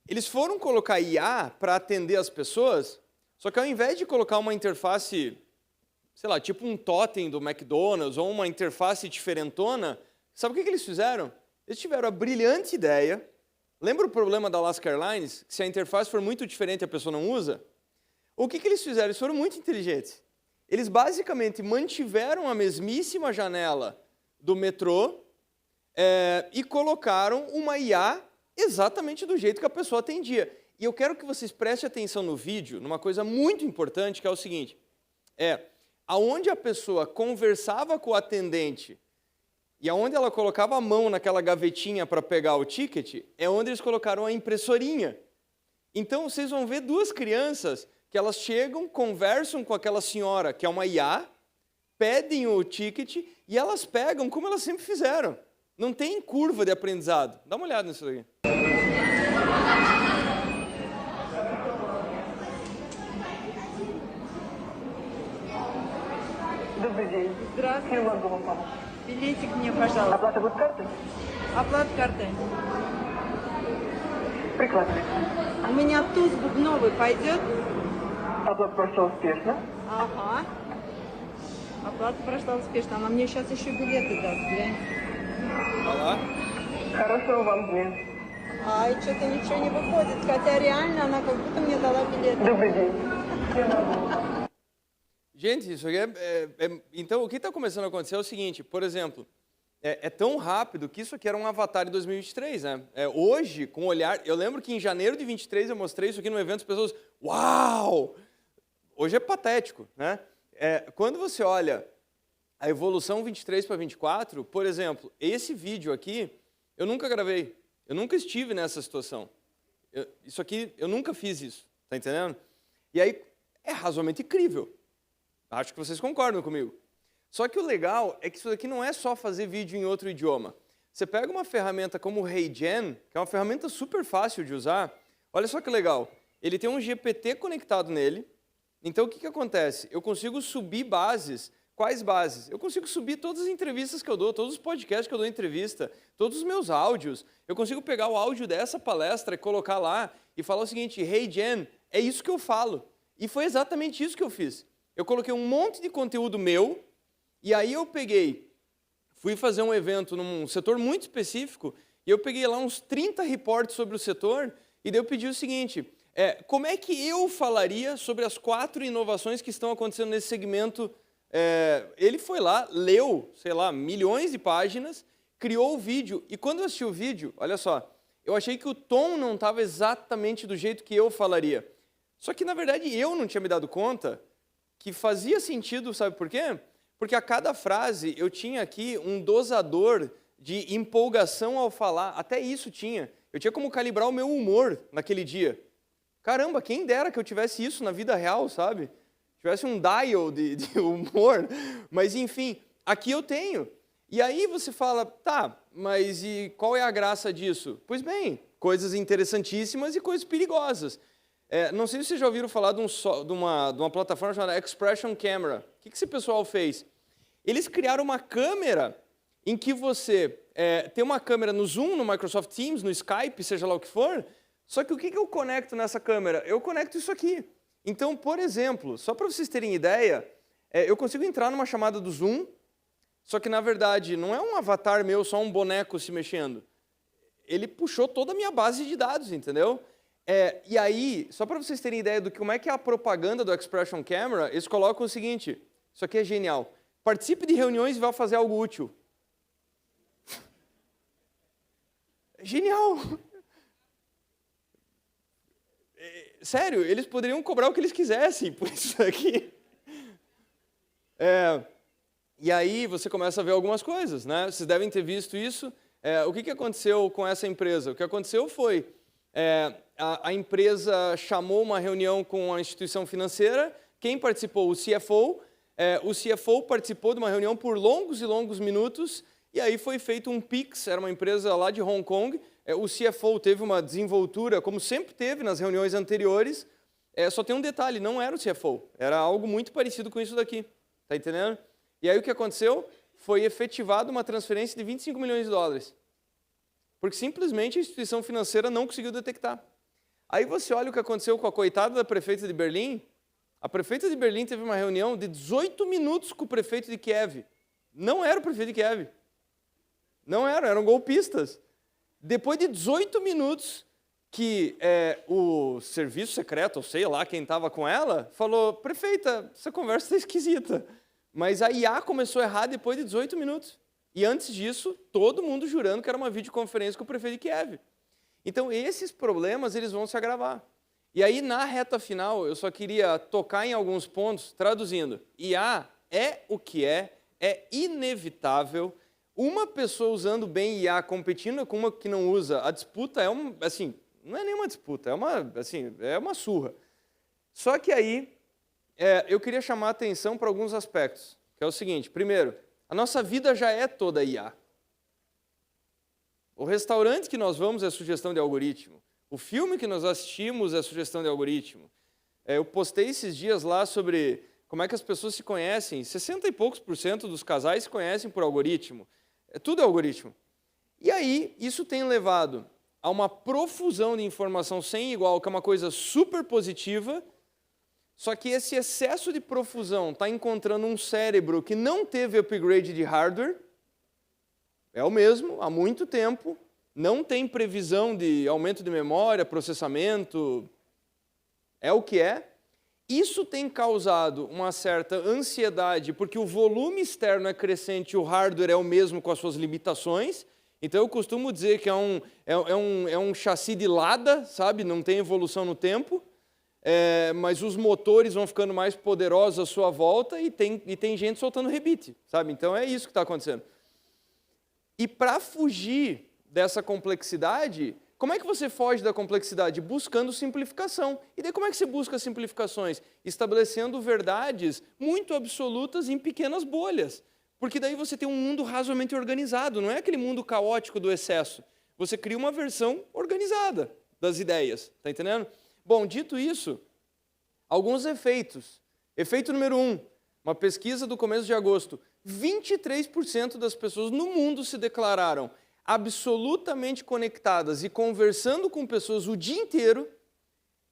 Eles foram colocar IA para atender as pessoas, só que ao invés de colocar uma interface, sei lá, tipo um totem do McDonald's ou uma interface diferentona, sabe o que eles fizeram? Eles tiveram a brilhante ideia. Lembra o problema da Alaska Airlines? Se a interface for muito diferente, a pessoa não usa? O que eles fizeram? Eles foram muito inteligentes. Eles basicamente mantiveram a mesmíssima janela do metrô e colocaram uma IA exatamente do jeito que a pessoa atendia. E eu quero que vocês prestem atenção no vídeo, numa coisa muito importante, que é o seguinte. Aonde a pessoa conversava com o atendente e aonde ela colocava a mão naquela gavetinha para pegar o ticket, é onde eles colocaram a impressorinha. Então, vocês vão ver duas crianças que elas chegam, conversam com aquela senhora, que é uma IA, pedem o ticket e elas pegam como elas sempre fizeram. Não tem curva de aprendizado. Dá uma olhada nisso aqui. Добрый день. Здравствуйте. Чем могу вам помочь? Билетик мне, пожалуйста. Оплата будет картой? Оплата картой. Прикладывайте. У меня туз бубновый пойдет? Оплата прошла успешно. Ага. Оплата прошла успешно. Она мне сейчас еще билеты даст, глянь. Olá. Хорошего вам дня. Ай, что-то ничего не выходит. Хотя реально она как будто мне дала билеты. Добрый день. Чем могу? Gente, isso aqui então, o que está começando a acontecer é o seguinte, por exemplo, é tão rápido que isso aqui era um avatar de 2023, né? Hoje, com o olhar... Eu lembro que em janeiro de 23 eu mostrei isso aqui no evento, as pessoas... Uau! Hoje é patético, né? Quando você olha a evolução 23 para 24, por exemplo, esse vídeo aqui, eu nunca gravei. Eu nunca estive nessa situação. Isso aqui, eu nunca fiz isso, tá entendendo? E aí, é razoavelmente incrível. Acho que vocês concordam comigo. Só que o legal é que isso daqui não é só fazer vídeo em outro idioma. Você pega uma ferramenta como o HeyGen, que é uma ferramenta super fácil de usar. Olha só que legal. Ele tem um GPT conectado nele. Então, o que acontece? Eu consigo subir bases Quais bases? Eu consigo subir todas as entrevistas que eu dou, todos os podcasts que eu dou entrevista, todos os meus áudios. Eu consigo pegar o áudio dessa palestra e colocar lá e falar o seguinte: Hey Jen, é isso que eu falo. E foi exatamente isso que eu fiz. Eu coloquei um monte de conteúdo meu e aí eu fui fazer um evento num setor muito específico e eu peguei lá uns 30 reportes sobre o setor e daí eu pedi o seguinte: como é que eu falaria sobre as 4 inovações que estão acontecendo nesse segmento? Ele foi lá, leu, sei lá, milhões de páginas, criou o vídeo. E quando eu assisti o vídeo, olha só, eu achei que o tom não estava exatamente do jeito que eu falaria. Só que, na verdade, eu não tinha me dado conta que fazia sentido, sabe por quê? Porque a cada frase eu tinha aqui um dosador de empolgação ao falar. Até isso tinha. Eu tinha como calibrar o meu humor naquele dia. Caramba, quem dera que eu tivesse isso na vida real, sabe? Tivesse um dial de humor, mas enfim, aqui eu tenho. E aí você fala, tá, mas e qual é a graça disso? Pois bem, coisas interessantíssimas e coisas perigosas. Não sei se vocês já ouviram falar de uma plataforma chamada Expression Camera. O que esse pessoal fez? Eles criaram uma câmera em que você tem uma câmera no Zoom, no Microsoft Teams, no Skype, seja lá o que for, só que o que eu conecto nessa câmera? Eu conecto isso aqui. Então, por exemplo, só para vocês terem ideia, eu consigo entrar numa chamada do Zoom, só que, na verdade, não é um avatar meu, só um boneco se mexendo. Ele puxou toda a minha base de dados, entendeu? E aí, só para vocês terem ideia do como é que é a propaganda do Expression Camera, eles colocam o seguinte: isso aqui é genial. Participe de reuniões e vá fazer algo útil. Genial! Sério, eles poderiam cobrar o que eles quisessem por isso aqui. E aí você começa a ver algumas coisas, né? Vocês devem ter visto isso. O que aconteceu com essa empresa? O que aconteceu foi, a empresa chamou uma reunião com a instituição financeira. Quem participou? O CFO. O CFO participou de uma reunião por longos e longos minutos, e aí foi feito um Pix, era uma empresa lá de Hong Kong. O CFO teve uma desenvoltura, como sempre teve nas reuniões anteriores, só tem um detalhe, não era o CFO, era algo muito parecido com isso daqui, tá entendendo? E aí o que aconteceu? Foi efetivada uma transferência de 25 milhões de dólares, porque simplesmente a instituição financeira não conseguiu detectar. Aí você olha o que aconteceu com a coitada da prefeita de Berlim. A prefeita de Berlim teve uma reunião de 18 minutos com o prefeito de Kiev. Não era o prefeito de Kiev. Não eram golpistas. Depois de 18 minutos que o serviço secreto, ou sei lá quem estava com ela, falou: prefeita, essa conversa está esquisita. Mas a IA começou a errar depois de 18 minutos. E antes disso, todo mundo jurando que era uma videoconferência com o prefeito de Kiev. Então, esses problemas eles vão se agravar. E aí, na reta final, eu só queria tocar em alguns pontos, traduzindo. IA é o que é inevitável. Uma pessoa usando bem IA competindo com uma que não usa, a disputa não é nenhuma disputa, é uma surra. Só que aí, eu queria chamar a atenção para alguns aspectos, que é o seguinte: primeiro, a nossa vida já é toda IA. O restaurante que nós vamos é sugestão de algoritmo. O filme que nós assistimos é sugestão de algoritmo. Eu postei esses dias lá sobre como é que as pessoas se conhecem. 60 e poucos % dos casais se conhecem por algoritmo. Tudo é algoritmo. E aí, isso tem levado a uma profusão de informação sem igual, que é uma coisa super positiva, só que esse excesso de profusão está encontrando um cérebro que não teve upgrade de hardware, é o mesmo, há muito tempo, não tem previsão de aumento de memória, processamento, é o que é. Isso tem causado uma certa ansiedade, porque o volume externo é crescente e o hardware é o mesmo com as suas limitações. Então eu costumo dizer que é um chassi de Lada, sabe? Não tem evolução no tempo, mas os motores vão ficando mais poderosos à sua volta e tem gente soltando rebite, sabe? Então é isso que está acontecendo. E para fugir dessa complexidade, como é que você foge da complexidade? Buscando simplificação. E daí como é que você busca simplificações? Estabelecendo verdades muito absolutas em pequenas bolhas. Porque daí você tem um mundo razoavelmente organizado, não é aquele mundo caótico do excesso. Você cria uma versão organizada das ideias, tá entendendo? Bom, dito isso, alguns efeitos. Efeito número 1, uma pesquisa do começo de agosto, 23% das pessoas no mundo se declararam absolutamente conectadas e conversando com pessoas o dia inteiro,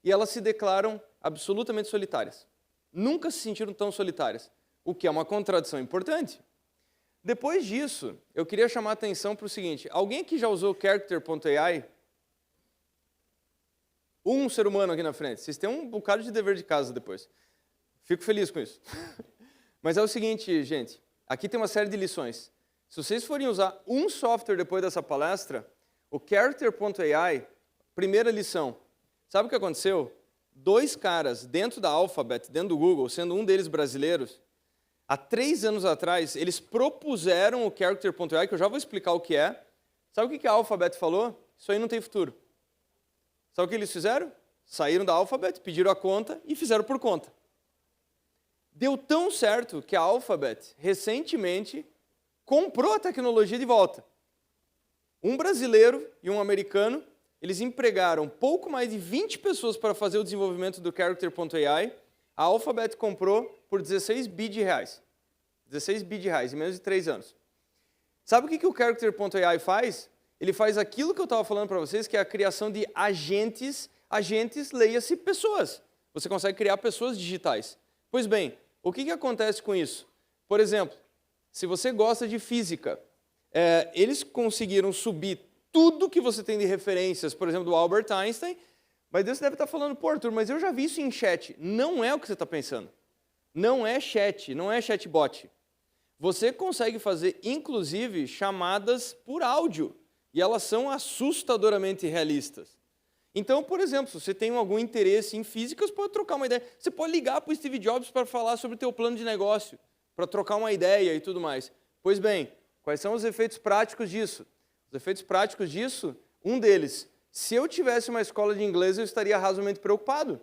e elas se declaram absolutamente solitárias. Nunca se sentiram tão solitárias, o que é uma contradição importante. Depois disso, eu queria chamar a atenção para o seguinte: alguém aqui já usou Character.ai? Um ser humano aqui na frente. Vocês têm um bocado de dever de casa depois. Fico feliz com isso. Mas é o seguinte, gente, aqui tem uma série de lições. Se vocês forem usar um software depois dessa palestra, o Character.ai, primeira lição, sabe o que aconteceu? 2 caras dentro da Alphabet, dentro do Google, sendo um deles brasileiros, há 3 anos atrás, eles propuseram o Character.ai, que eu já vou explicar o que é. Sabe o que a Alphabet falou? Isso aí não tem futuro. Sabe o que eles fizeram? Saíram da Alphabet, pediram a conta e fizeram por conta. Deu tão certo que a Alphabet, recentemente, comprou a tecnologia de volta. Um brasileiro e um americano, eles empregaram pouco mais de 20 pessoas para fazer o desenvolvimento do Character.ai. A Alphabet comprou por 16 bi de reais. 16 bi de reais, em menos de 3 anos. Sabe o que o Character.ai faz? Ele faz aquilo que eu estava falando para vocês, que é a criação de agentes. Agentes, leia-se pessoas. Você consegue criar pessoas digitais. Pois bem, o que acontece com isso? Por exemplo, se você gosta de física, eles conseguiram subir tudo que você tem de referências, por exemplo, do Albert Einstein, mas você deve estar falando, pô, Arthur, mas eu já vi isso em chat. Não é o que você está pensando. Não é chat, não é chatbot. Você consegue fazer, inclusive, chamadas por áudio, e elas são assustadoramente realistas. Então, por exemplo, se você tem algum interesse em física, você pode trocar uma ideia. Você pode ligar para o Steve Jobs para falar sobre o teu plano de negócio, para trocar uma ideia e tudo mais. Pois bem, quais são os efeitos práticos disso? Os efeitos práticos disso, um deles, se eu tivesse uma escola de inglês, eu estaria razoavelmente preocupado.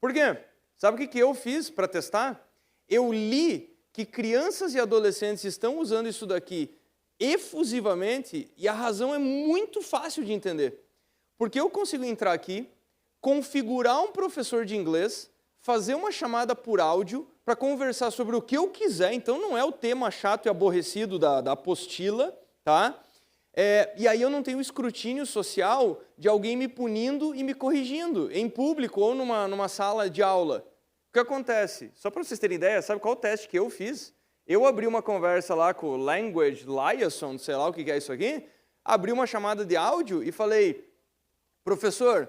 Por quê? Sabe o que eu fiz para testar? Eu li que crianças e adolescentes estão usando isso daqui efusivamente e a razão é muito fácil de entender. Porque eu consigo entrar aqui, configurar um professor de inglês, fazer uma chamada por áudio para conversar sobre o que eu quiser, então não é o tema chato e aborrecido da apostila, tá? E aí eu não tenho escrutínio social de alguém me punindo e me corrigindo em público ou numa sala de aula. O que acontece? Só para vocês terem ideia, sabe qual o teste que eu fiz? Eu abri uma conversa lá com o Language Liaison, sei lá o que é isso aqui, abri uma chamada de áudio e falei, professor,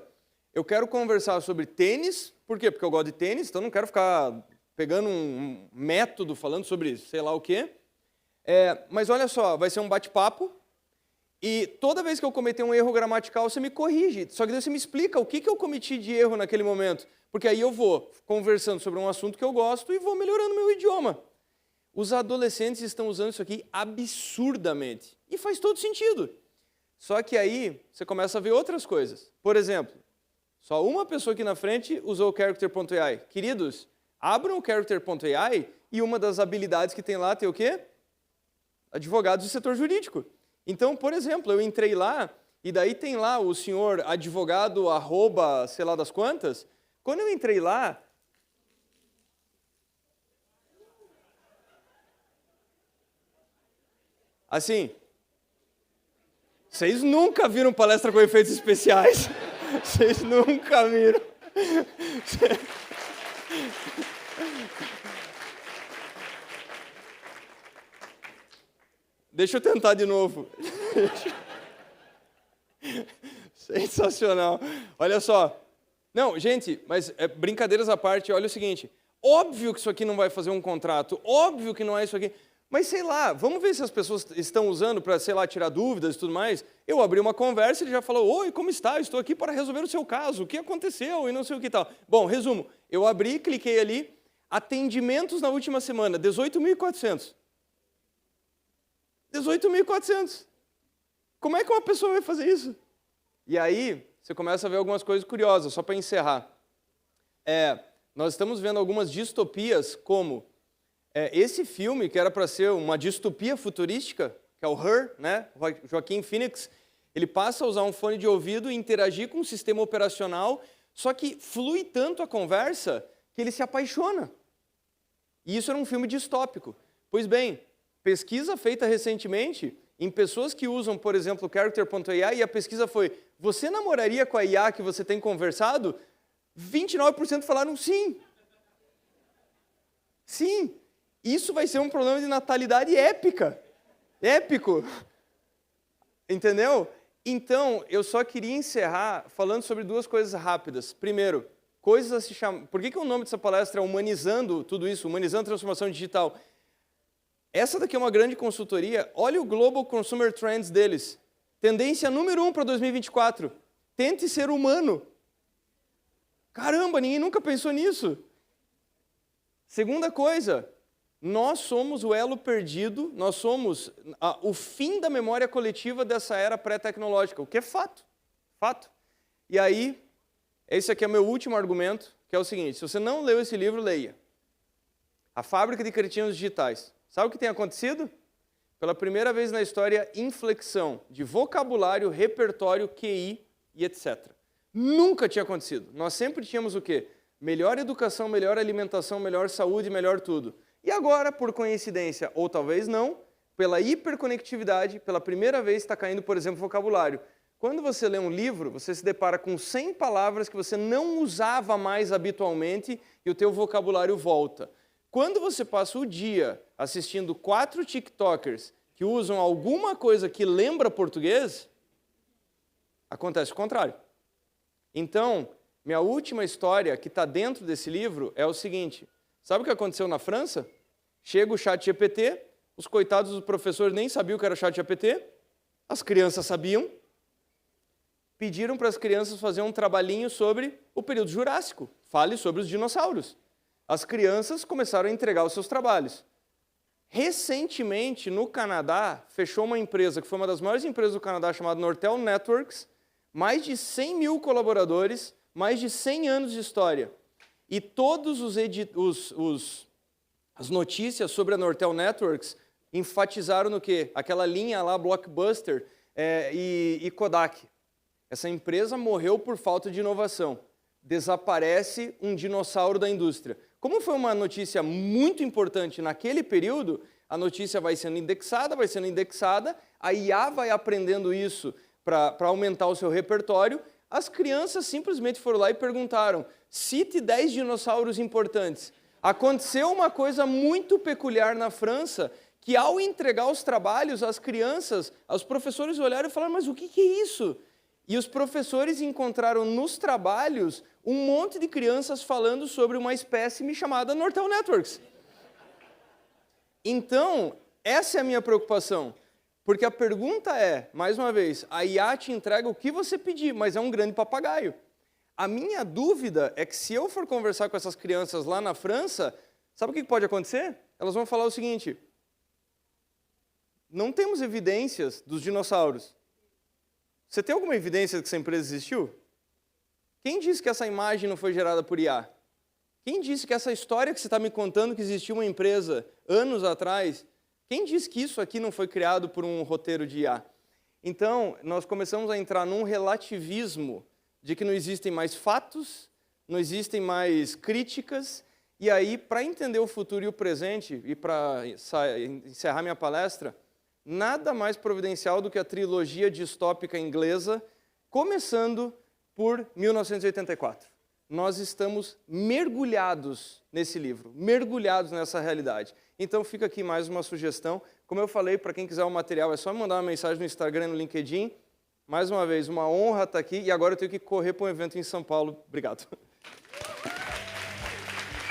eu quero conversar sobre tênis, por quê? Porque eu gosto de tênis, então não quero ficar pegando um método falando sobre sei lá o quê. Mas olha só, vai ser um bate-papo, e toda vez que eu cometer um erro gramatical, você me corrige. Só que daí você me explica o que eu cometi de erro naquele momento. Porque aí eu vou conversando sobre um assunto que eu gosto e vou melhorando meu idioma. Os adolescentes estão usando isso aqui absurdamente. E faz todo sentido. Só que aí você começa a ver outras coisas. Por exemplo, só uma pessoa aqui na frente usou o Character.ai. Queridos, abram o Character.ai e uma das habilidades que tem lá tem o quê? Advogados do setor jurídico. Então, por exemplo, eu entrei lá e daí tem lá o senhor advogado arroba sei lá das quantas. Quando eu entrei lá, assim, vocês nunca viram palestra com efeitos especiais. Vocês nunca viram. Deixa eu tentar de novo. Sensacional. Olha só. Não, gente, mas brincadeiras à parte, olha o seguinte. Óbvio que isso aqui não vai fazer um contrato. Óbvio que não é isso aqui. Mas sei lá, vamos ver se as pessoas estão usando para, sei lá, tirar dúvidas e tudo mais. Eu abri uma conversa e ele já falou, oi, como está? Estou aqui para resolver o seu caso. O que aconteceu? E não sei o que tal. Bom, resumo. Eu abri, cliquei ali. Atendimentos na última semana, 18.400. 18.400. Como é que uma pessoa vai fazer isso? E aí, você começa a ver algumas coisas curiosas, só para encerrar. Nós estamos vendo algumas distopias, como esse filme, que era para ser uma distopia futurística, que é o Her, né? Joaquin Phoenix, ele passa a usar um fone de ouvido e interagir com um sistema operacional, só que flui tanto a conversa que ele se apaixona. E isso era um filme distópico. Pois bem, pesquisa feita recentemente em pessoas que usam, por exemplo, o Character.ai, e a pesquisa foi: você namoraria com a IA que você tem conversado? 29% falaram sim. Sim. Isso vai ser um problema de natalidade épica. Épico. Entendeu? Então, eu só queria encerrar falando sobre duas coisas rápidas. Primeiro, coisas a se chamar... Por que o nome dessa palestra é Humanizando tudo isso? Humanizando a transformação digital. Essa daqui é uma grande consultoria. Olha o Global Consumer Trends deles. Tendência número 1 para 2024. Tente ser humano. Caramba, ninguém nunca pensou nisso. Segunda coisa, nós somos o elo perdido, nós somos o fim da memória coletiva dessa era pré-tecnológica, o que é fato. Fato. E aí, esse aqui é meu último argumento, que é o seguinte: se você não leu esse livro, leia. A Fábrica de Cretinos Digitais. Sabe o que tem acontecido? Pela primeira vez na história, inflexão de vocabulário, repertório, QI e etc. Nunca tinha acontecido. Nós sempre tínhamos o quê? Melhor educação, melhor alimentação, melhor saúde, melhor tudo. E agora, por coincidência, ou talvez não, pela hiperconectividade, pela primeira vez está caindo, por exemplo, vocabulário. Quando você lê um livro, você se depara com 100 palavras que você não usava mais habitualmente e o teu vocabulário volta. Quando você passa o dia assistindo 4 TikTokers que usam alguma coisa que lembra português, acontece o contrário. Então, minha última história que está dentro desse livro é o seguinte: sabe o que aconteceu na França? Chega o ChatGPT, os coitados dos professores nem sabiam o que era o ChatGPT, as crianças sabiam, pediram para as crianças fazer um trabalhinho sobre o período Jurássico, fale sobre os dinossauros. As crianças começaram a entregar os seus trabalhos. Recentemente, no Canadá, fechou uma empresa que foi uma das maiores empresas do Canadá, chamada Nortel Networks, mais de 100 mil colaboradores, mais de 100 anos de história. E todos as notícias sobre a Nortel Networks enfatizaram no quê? Aquela linha lá, Blockbuster e Kodak. Essa empresa morreu por falta de inovação. Desaparece um dinossauro da indústria. Como foi uma notícia muito importante naquele período, a notícia vai sendo indexada, a IA vai aprendendo isso para aumentar o seu repertório. As crianças simplesmente foram lá e perguntaram: cite 10 dinossauros importantes. Aconteceu uma coisa muito peculiar na França, que ao entregar os trabalhos, as crianças, os professores olharam e falaram: mas o que é isso? E os professores encontraram nos trabalhos um monte de crianças falando sobre uma espécime chamada Nortel Networks. Então, essa é a minha preocupação. Porque a pergunta é, mais uma vez, a IA te entrega o que você pedir, mas é um grande papagaio. A minha dúvida é que se eu for conversar com essas crianças lá na França, sabe o que pode acontecer? Elas vão falar o seguinte: não temos evidências dos dinossauros. Você tem alguma evidência de que essa empresa existiu? Quem disse que essa imagem não foi gerada por IA? Quem disse que essa história que você está me contando, que existiu uma empresa anos atrás, quem disse que isso aqui não foi criado por um roteiro de IA? Então, nós começamos a entrar num relativismo de que não existem mais fatos, não existem mais críticas, e aí, para entender o futuro e o presente, e para encerrar minha palestra, nada mais providencial do que a trilogia distópica inglesa, começando por 1984. Nós estamos mergulhados nesse livro, mergulhados nessa realidade. Então fica aqui mais uma sugestão. Como eu falei, para quem quiser o material, é só mandar uma mensagem no Instagram e no LinkedIn. Mais uma vez, uma honra estar aqui, e agora eu tenho que correr para um evento em São Paulo. Obrigado.